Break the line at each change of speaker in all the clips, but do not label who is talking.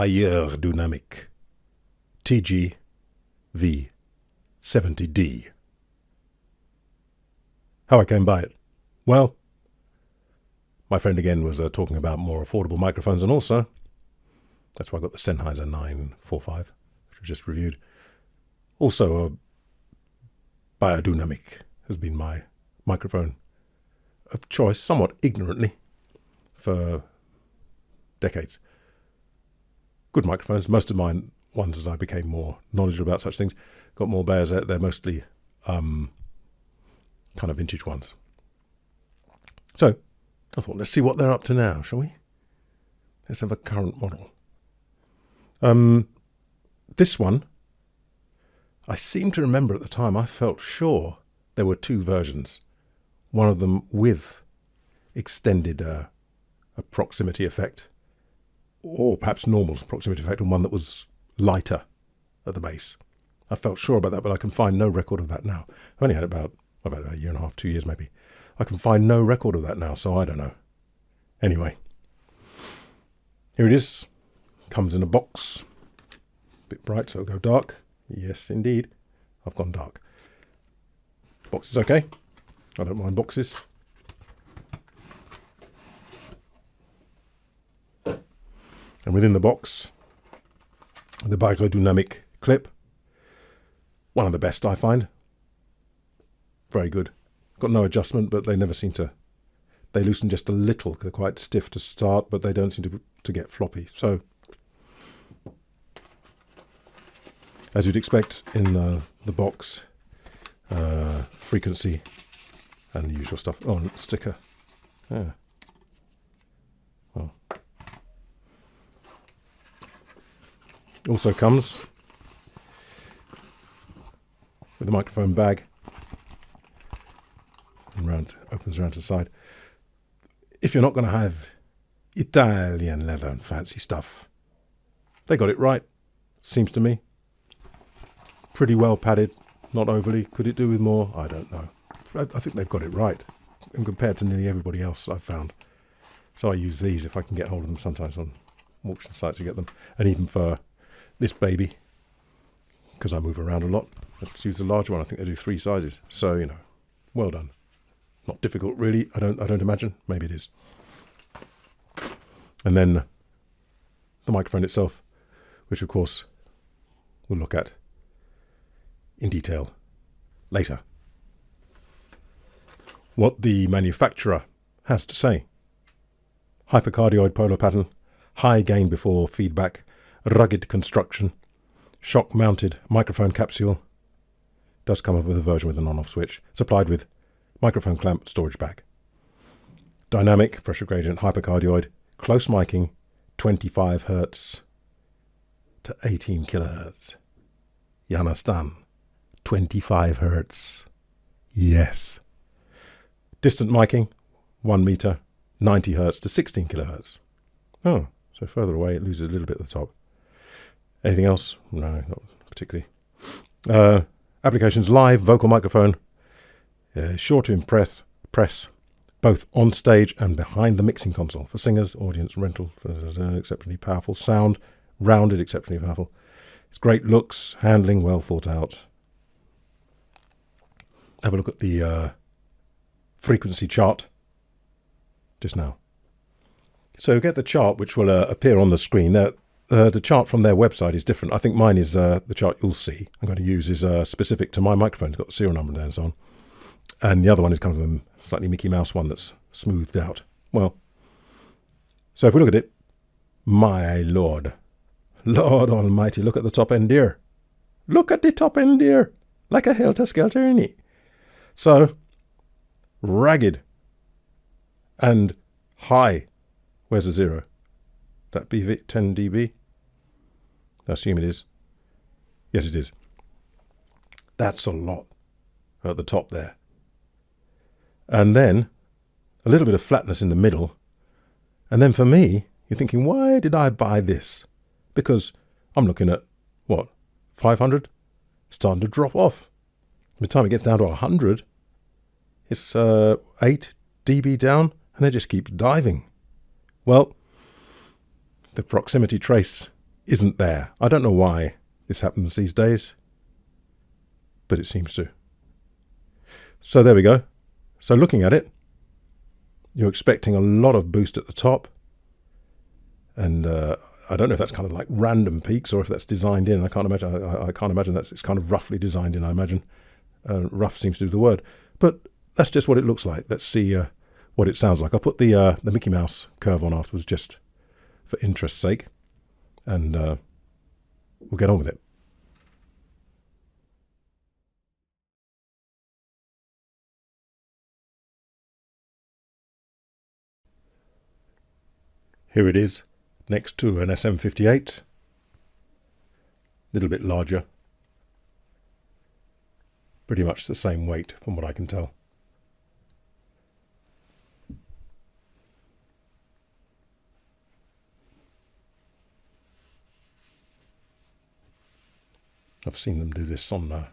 Beyerdynamic TG V70d. How I came by it? Well, my friend again was talking about more affordable microphones, and also that's why I got the Sennheiser 945, which I just reviewed. Also, Beyerdynamic has been my microphone of choice, somewhat ignorantly, for decades. Good microphones. Most of mine, ones as I became more knowledgeable about such things, got more Beyers. They're mostly kind of vintage ones. So I thought, let's see what they're up to now, shall we? Let's have a current model. This one, I seem to remember at the time, I felt sure there were two versions. One of them with extended a proximity effect, or perhaps normal proximity effect, and one that was lighter at the base. I felt sure about that, but I can find no record of that now. I've only had about a year and a half, 2 years maybe. I can find no record of that now, so I don't know. Anyway, here it is. Comes in a box. Bit bright, so it'll go dark. Yes, indeed. I've gone dark. Box is okay. I don't mind boxes. And within the box, the Beyerdynamic clip. One of the best, I find. Very good. Got no adjustment, but they never seem to... They loosen just a little. They're quite stiff to start, but they don't seem to get floppy. So, as you'd expect in the box, frequency and the usual stuff. Oh, and sticker. Yeah. Well. Also comes with a microphone bag. And opens around to the side. If you're not going to have Italian leather and fancy stuff, they got it right, seems to me. Pretty well padded, not overly. Could it do with more? I don't know. I think they've got it right, and compared to nearly everybody else I've found. So I use these if I can get hold of them, sometimes on auction sites to get them. And even for this baby, because I move around a lot, let's use the larger one. I think they do 3 sizes. So, you know, well done. Not difficult, really. I don't imagine. Maybe it is. And then the microphone itself, which of course we'll look at in detail later. What the manufacturer has to say. Hypercardioid polar pattern, high gain before feedback, rugged construction, shock mounted microphone capsule. Does come up with a version with an on-off switch, supplied with microphone clamp storage bag. Dynamic pressure gradient hypercardioid, close miking, 25 Hz to 18 kHz. You understand? 25 Hz. Yes. Distant miking, 1 meter, 90 Hz to 16 kHz. Oh, so further away it loses a little bit at the top. Anything else? No, not particularly. Applications: live vocal microphone, sure to impress, both on stage and behind the mixing console for singers, audience, rental. Exceptionally powerful sound, rounded, exceptionally powerful. It's great looks, handling, well thought out. Have a look at the frequency chart just now. So get the chart, which will appear on the screen. The chart from their website is different. I think mine is the chart you'll see. I'm going to use is specific to my microphone. It's got the serial number there and so on. And the other one is kind of a slightly Mickey Mouse one that's smoothed out. Well, so if we look at it, my Lord, Lord Almighty, look at the top end deer. Look at the top end deer, like a helter-skelter innit. So, ragged and high. Where's the 0? That BV 10 dB? I assume it is. Yes, it is. That's a lot at the top there. And then a little bit of flatness in the middle. And then for me, you're thinking, why did I buy this? Because I'm looking at, what, 500? Starting to drop off. By the time it gets down to 100, it's 8 dB down, and it just keeps diving. Well, the proximity trace isn't there. I don't know why this happens these days, but it seems to. So there we go. So looking at it, you're expecting a lot of boost at the top, and I don't know if that's kind of like random peaks or if that's designed in. I can't imagine. I can't imagine that it's kind of roughly designed in. I imagine rough seems to be the word, but that's just what it looks like. Let's see what it sounds like. I'll put the Mickey Mouse curve on afterwards, just for interest's sake, and we'll get on with it. Here it is, next to an SM58, a little bit larger, pretty much the same weight from what I can tell. I've seen them do this on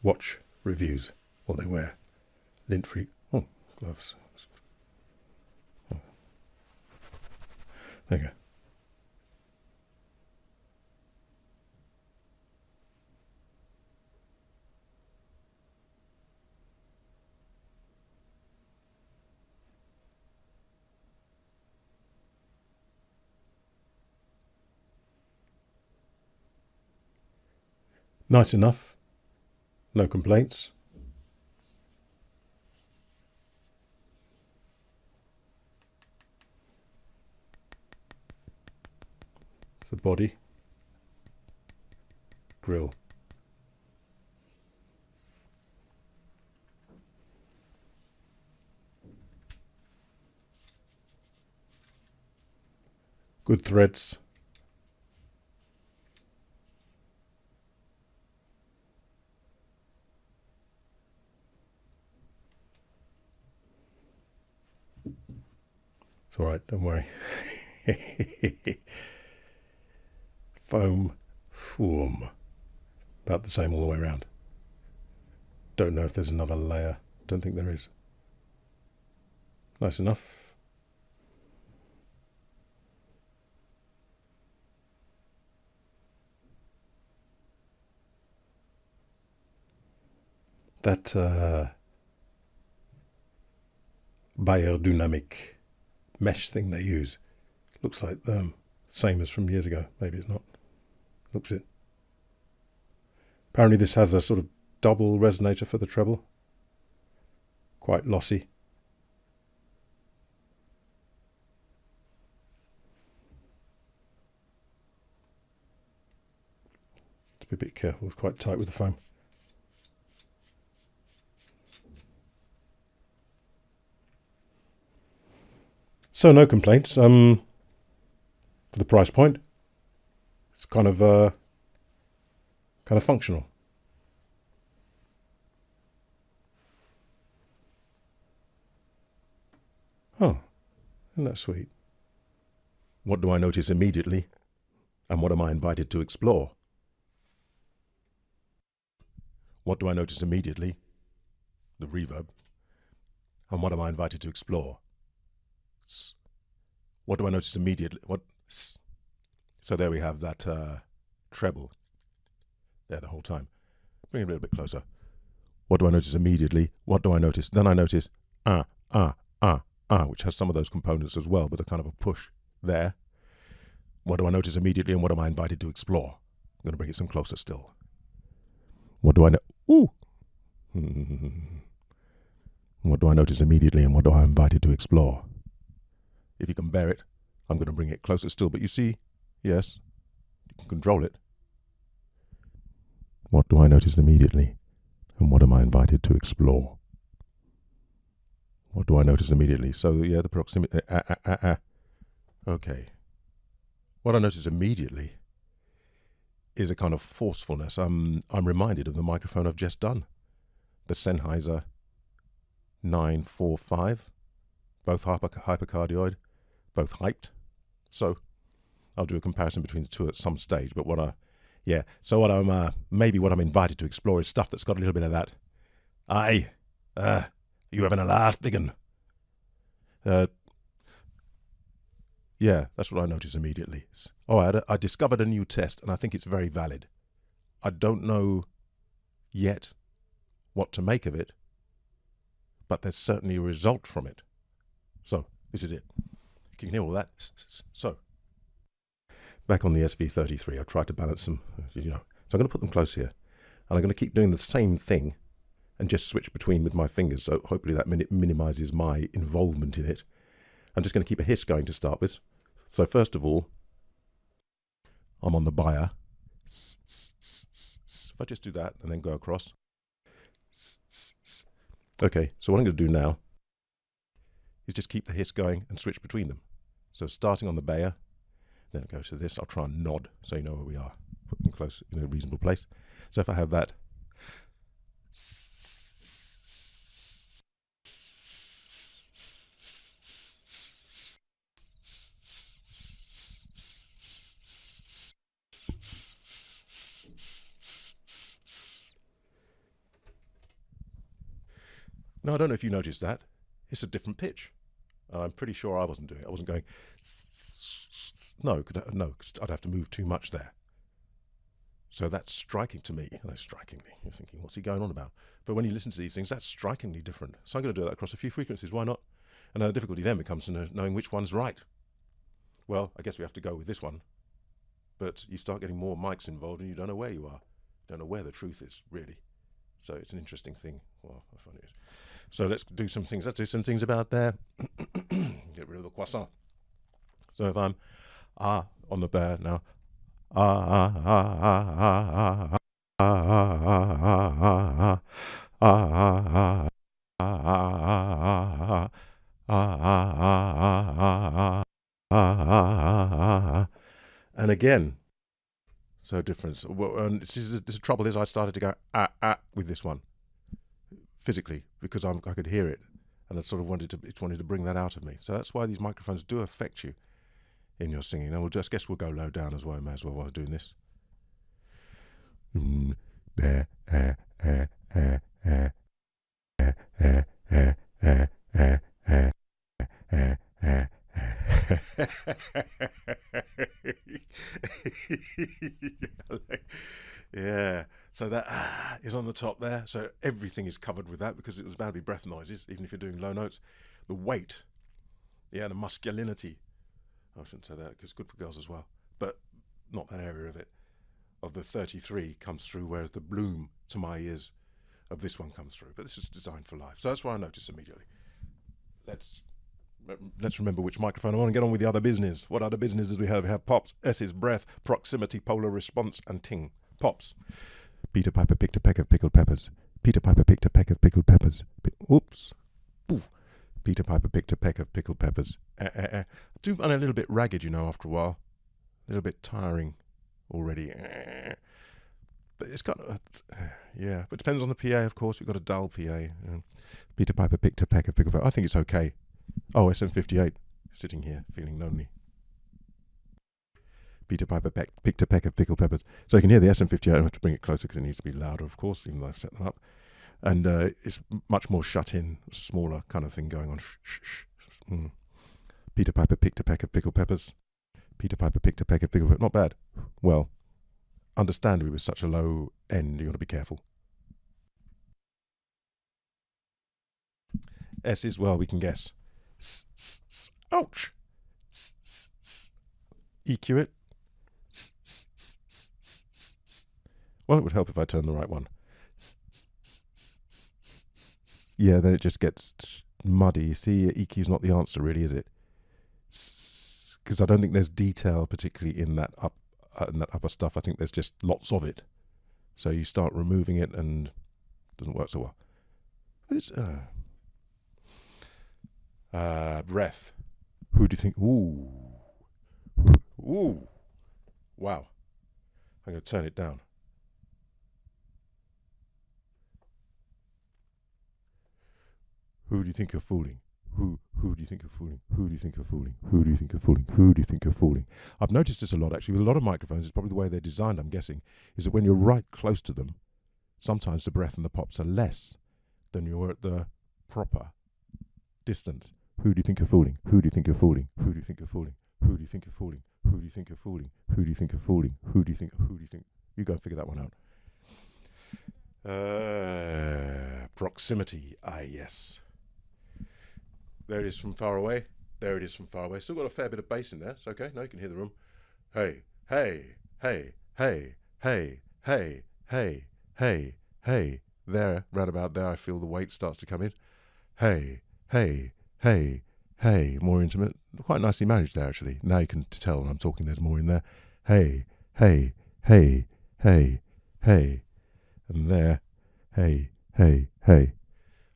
watch reviews, what they wear. Lint-free, oh, gloves. Oh. There you go. Nice enough, no complaints. The body, grill. Good threads. It's all right, don't worry. Foam form, about the same all the way around. Don't know if there's another layer. Don't think there is. Nice enough. That Beyerdynamic mesh thing they use looks like the same as from years ago. Maybe it's not. Looks it. Apparently this has a sort of double resonator for the treble. Quite lossy. To be a bit careful, it's quite tight with the foam. So no complaints. For the price point, it's kind of functional. Oh, isn't that sweet? What do I notice immediately? And what am I invited to explore? What do I notice immediately? The reverb. And what am I invited to explore? What do I notice immediately? What? So there we have that treble there the whole time. Bring it a little bit closer. What do I notice immediately? What do I notice? Then I notice which has some of those components as well, but a kind of a push there. What do I notice immediately, and what am I invited to explore? I'm going to bring it some closer still. What do I know? Ooh. What do I notice immediately, and what do I invited to explore? If you can bear it, I'm going to bring it closer still. But you see, yes, you can control it. What do I notice immediately, and what am I invited to explore? What do I notice immediately? So yeah, the proximity. Okay. What I notice immediately is a kind of forcefulness. I'm reminded of the microphone I've just done, the Sennheiser 945, both hypercardioid, both hyped. So I'll do a comparison between the two at some stage. But maybe what I'm invited to explore is stuff that's got a little bit of that. Aye, you having a laugh, biggin? Yeah, that's what I noticed immediately. Oh, I discovered a new test, and I think it's very valid. I don't know yet what to make of it, but there's certainly a result from it. So, this is it. You can hear all that. So, back on the SV33, I tried to balance them, So I'm going to put them close here. And I'm going to keep doing the same thing and just switch between with my fingers. So hopefully that minimizes my involvement in it. I'm just going to keep a hiss going to start with. So first of all, I'm on the Beyer. If I just do that and then go across. Okay, so what I'm going to do now is just keep the hiss going and switch between them. So starting on the Beyer, then go to this. I'll try and nod so you know where we are. Put them close in a reasonable place. So if I have that. Now, I don't know if you noticed that. It's a different pitch. I'm pretty sure I wasn't doing it. I wasn't going, no, because I'd have to move too much there. So that's striking to me. Strikingly. You're thinking, what's he going on about? But when you listen to these things, that's strikingly different. So I'm going to do that across a few frequencies. Why not? And the difficulty then becomes knowing which one's right. Well, I guess we have to go with this one. But you start getting more mics involved and you don't know where you are. You don't know where the truth is, really. So it's an interesting thing. Well, I find it is. So let's do some things. Let's do some things about there. Get rid of the croissant. So if I'm on the Beyer now. And again, so difference. Well, the trouble is I started to go with this one physically because I could hear it, and I sort of wanted to bring that out of me. So that's why these microphones do affect you in your singing. And I guess we'll go low down as well. May as well while doing this. Yeah, so that is on the top there. So everything is covered with that because it was bound to be breath noises, even if you're doing low notes. The weight, the masculinity. I shouldn't say that because it's good for girls as well, but not that area of it. Of the 33 comes through, whereas the bloom to my ears of this one comes through. But this is designed for live, so that's what I noticed immediately. Let's remember which microphone I want and get on with the other business. What other businesses we have? We have pops, S's, breath, proximity, polar response, and ting. Pops. Peter Piper picked a peck of pickled peppers. Peter Piper picked a peck of pickled peppers. Oops. Poof. Peter Piper picked a peck of pickled peppers. I do find a little bit ragged, after a while. A little bit tiring already. But it's got, yeah. But it depends on the PA, of course. We've got a dull PA. Peter Piper picked a peck of pickled peppers. I think it's okay. Oh, SM58, sitting here, feeling lonely. Peter Piper picked a peck of pickled peppers. So you can hear the SM58. I have to bring it closer because it needs to be louder, of course, even though I've set them up. And it's much more shut in, smaller kind of thing going on. Peter Piper picked a peck of pickled peppers. Peter Piper picked a peck of pickled peppers. Not bad. Well, understandably, with such a low end, you got to be careful. S is, well, we can guess. Ouch. EQ it. Well, it would help if I turned the right one. Yeah, then it just gets muddy. You see, EQ is not the answer, really, is it? Because I don't think there's detail, particularly in that upper stuff. I think there's just lots of it. So you start removing it, and it doesn't work so well. But it's breath. Who do you think? Ooh. Wow. I'm going to turn it down. Who do you think you're fooling? Who do you think you're fooling? Who do you think you're fooling? Who do you think you're fooling? Who do you think you're fooling? I've noticed this a lot, actually, with a lot of microphones. It's probably the way they're designed, I'm guessing, is that when you're right close to them, sometimes the breath and the pops are less than you're at the proper distance. Who do you think you're fooling? Who do you think you're fooling? Who do you think you're fooling? Who do you think you're fooling? Who do you think you're fooling? Who do you think you're fooling? Who do you think? You go and figure that one out. Proximity. Ah, yes. There it is from far away. There it is from far away. Still got a fair bit of bass in there. It's okay. No, you can hear the room. Hey, hey, hey, hey, hey, hey, hey, hey, hey. There, round about there, I feel the weight starts to come in. Hey, hey, hey, hey. More intimate. Quite nicely managed there, actually. Now you can tell when I'm talking there's more in there. Hey, hey, hey, hey, hey. And there, hey, hey, hey.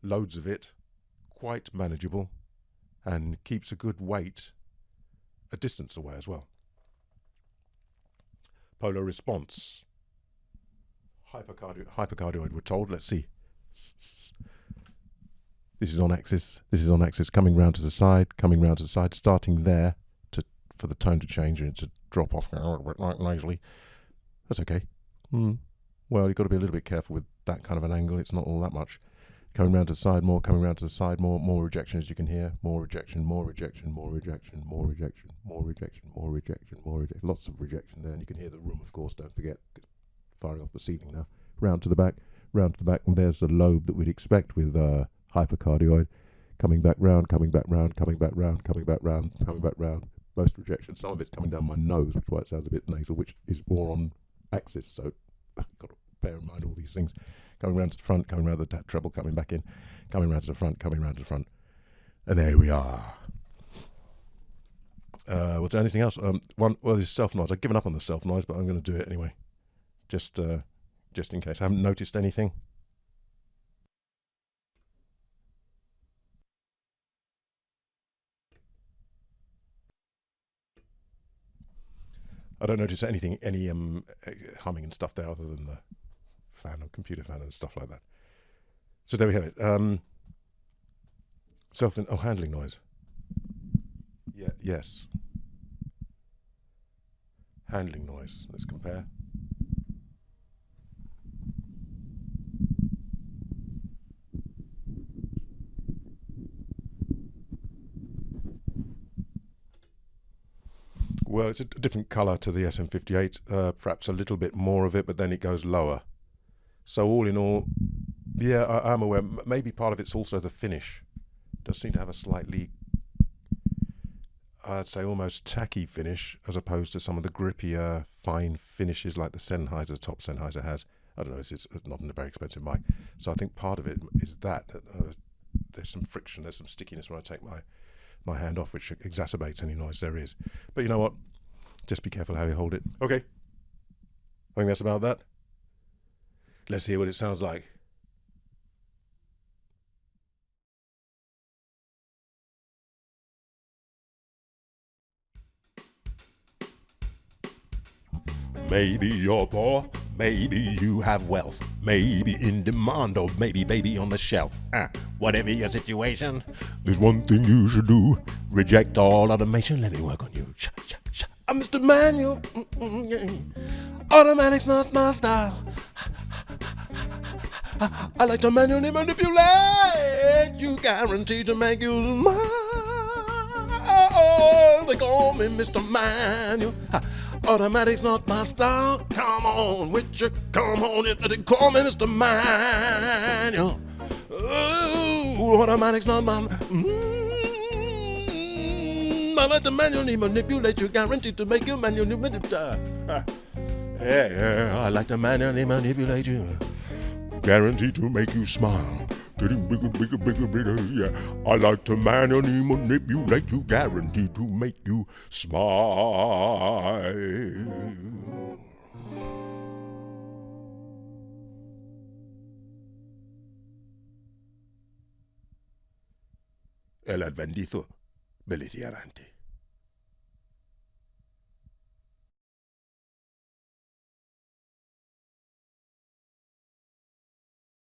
Loads of it. Quite manageable. And keeps a good weight a distance away as well. Polar response. Hypercardioid, we're told. Let's see. This is on axis. This is on axis. Coming round to the side. Coming round to the side. Starting there for the tone to change and to drop off a little bit nasally. That's okay. Well, you've got to be a little bit careful with that kind of an angle. It's not all that much. Coming round to the side more. Coming round to the side more. More rejection, as you can hear. More rejection. More rejection. More rejection. More rejection. More rejection. More rejection. More rejection. Lots of rejection there, and you can hear the room, of course. Don't forget. Firing off the ceiling now. Round to the back, and there's the lobe that we'd expect with hypercardioid. Coming back round, coming back round, coming back round, coming back round, coming back round. Most rejection. Some of it's coming down my nose, which is why it sounds a bit nasal, which is more on axis. So I've got to bear in mind all these things. Coming round to the front, coming round to the treble, coming back in, coming round to the front, coming round to the front. And there we are. Was there anything else? There's self-noise. I've given up on the self-noise, but I'm going to do it anyway. Just in case. I haven't noticed anything. I don't notice any humming and stuff there other than the fan or computer fan and stuff like that. So there we have it. Handling noise. Yeah, yes. Handling noise. Let's compare. Well, it's a different colour to the SM58, perhaps a little bit more of it, but then it goes lower. So all in all, yeah, I'm aware. Maybe part of it's also the finish. It does seem to have a slightly, I'd say almost tacky finish, as opposed to some of the grippier, fine finishes like the Sennheiser, top Sennheiser has. I don't know, it's not a very expensive mic. So I think part of it is that there's some friction, there's some stickiness when I take my hand off, which exacerbates any noise there is. But you know what? Just be careful how you hold it. Okay. I think that's about that. Let's hear what it sounds like. Maybe you're poor, maybe you have wealth, maybe in demand, or maybe baby on the shelf. Whatever your situation, there's one thing you should do. Reject all automation, let me work on you. I'm Mr. Manual. Automatic's not my style. I like to manually manipulate you, guaranteed to make you smile. They call me Mr. Manual. Automatic's not my style. Come on, with you, come on. They call me Mr. Manual. Ooh, automatic's not my. I like to manually manipulate you, guaranteed to make you manually manipulate. Yeah, I like to manually manipulate you, guaranteed to make you smile. Getting bigger, bigger, bigger, bigger, yeah. I like to manually manipulate you, guaranteed to make you smile. El adventito beliciarante.